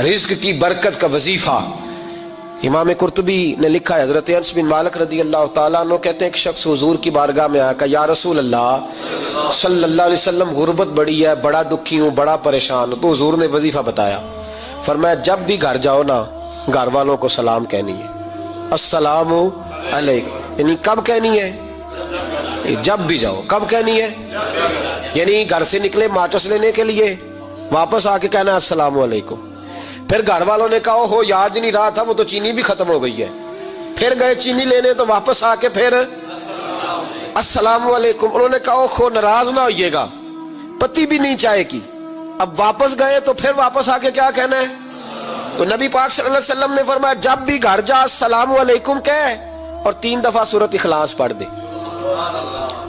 رزق کی برکت کا وظیفہ امام قرطبی نے لکھا ہے، حضرت انس بن مالک رضی اللہ تعالیٰ عنہ کہتے ہیں ایک شخص حضور کی بارگاہ میں آیا، کہا یا رسول اللہ صلی اللہ علیہ وسلم غربت بڑی ہے، بڑا دکھی ہوں، بڑا پریشان ہوں۔ تو حضور نے وظیفہ بتایا، فرمایا جب بھی گھر جاؤ نا گھر والوں کو سلام کہنی ہے، السلام علیکم، یعنی کب کہنی ہے؟ جب بھی جاؤ۔ کب کہنی ہے؟ یعنی گھر سے نکلے ماچس لینے کے لیے، واپس آ کے کہنا السلام علیکم۔ پھر گھر والوں نے کہا ہو یاد نہیں رہا تھا، وہ تو چینی بھی ختم ہو گئی ہے، پھر گئے چینی لینے تو واپس آ کے پھر السلام علیکم۔ انہوں نے کہا خو ناراض نہ ہوئیے گا، پتی بھی نہیں چائے کی، اب واپس گئے تو پھر واپس آ کے کیا کہنا ہے؟ تو نبی پاک صلی اللہ علیہ وسلم نے فرمایا جب بھی گھر جا السلام علیکم کہے اور 3 دفعہ سورۃ اخلاص پڑھ دے،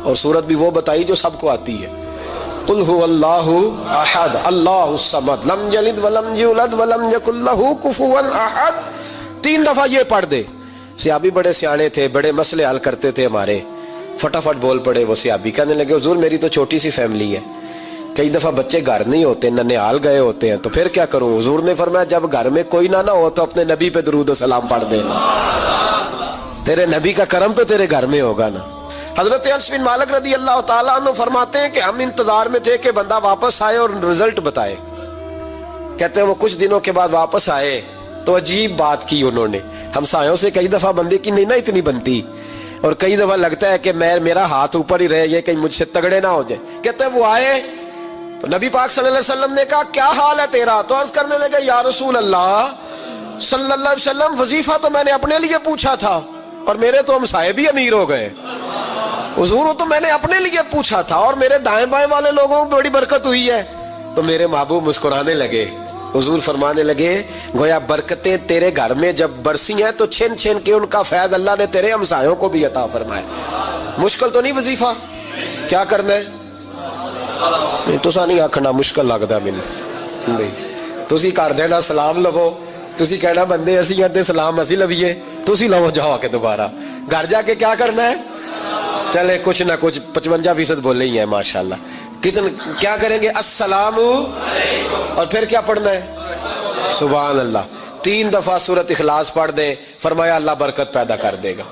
اور سورت بھی وہ بتائی جو سب کو آتی ہے، قل هو اللہ احد اللہ الصمد لم یلد ولم یولد ولم یکن لہ کفوا احد۔ 3 دفعہ یہ پڑھ دے۔ صحابی بڑے سیانے تھے، بڑے مسئلے حل کرتے تھے ہمارے، فٹافٹ بول پڑے وہ صحابی، کہنے لگے حضور میری تو چھوٹی سی فیملی ہے، کئی دفعہ بچے گھر نہیں ہوتے، ننھیال گئے ہوتے ہیں، تو پھر کیا کروں؟ حضور نے فرمایا جب گھر میں کوئی نہ ہو تو اپنے نبی پہ درود و سلام پڑھ دینا، تیرے نبی کا کرم تو تیرے گھر میں ہوگا نا۔ حضرت انس بن مالک رضی اللہ تعالیٰ عنہ فرماتے ہیں کہ ہم انتظار میں تھے کہ بندہ واپس آئے اور رزلٹ بتائے۔ کہتے ہیں وہ کچھ دنوں کے بعد واپس آئے تو عجیب بات کی انہوں نے، ہمسایوں سے کئی دفعہ بندے کی نہیں نا اتنی بنتی، اور کئی دفعہ لگتا ہے کہ میرا ہاتھ اوپر ہی رہے، یہ کہیں مجھ سے تگڑے نہ ہو جائے۔ کہتے ہیں وہ آئے تو نبی پاک صلی اللہ علیہ وسلم نے کہا کیا حال ہے تیرا؟ تو عرض کرنے لگے یا رسول اللہ صلی اللہ علیہ وسلم وظیفہ تو میں نے اپنے لیے پوچھا تھا اور میرے تو ہمسائے بھی امیر ہو گئے، حضور تو میں نے اپنے لیے پوچھا تھا اور میرے دائیں بائیں والے لوگوں کو بڑی برکت ہوئی ہے۔ تو میرے محبوب مسکرانے لگے، حضور فرمانے لگے گویا برکتیں تیرے گھر میں جب برسی ہیں تو چھن چھن کے ان کا فیض اللہ نے تیرے ہمسایوں کو بھی عطا فرمایا۔ مشکل تو نہیں وظیفہ؟ کیا کرنا ہے؟ نہیں تسا نہیں آکھنا مشکل لگتا مینوں، نہیں تسی کر دینا سلام لو، تسی کہنا بندے اسی ہیں تے سلام اسی لویے، تسی لو جاؤ کے دوبارہ گھر جا کے کیا کرنا ہے؟ چلے کچھ نہ کچھ 55% بولے ہی ہیں ماشاءاللہ۔ کیا کریں گے؟ السلام اور پھر کیا پڑھنا ہے؟ سبحان اللہ۔ 3 دفعہ سورۃ اخلاص پڑھ دیں، فرمایا اللہ برکت پیدا کر دے گا۔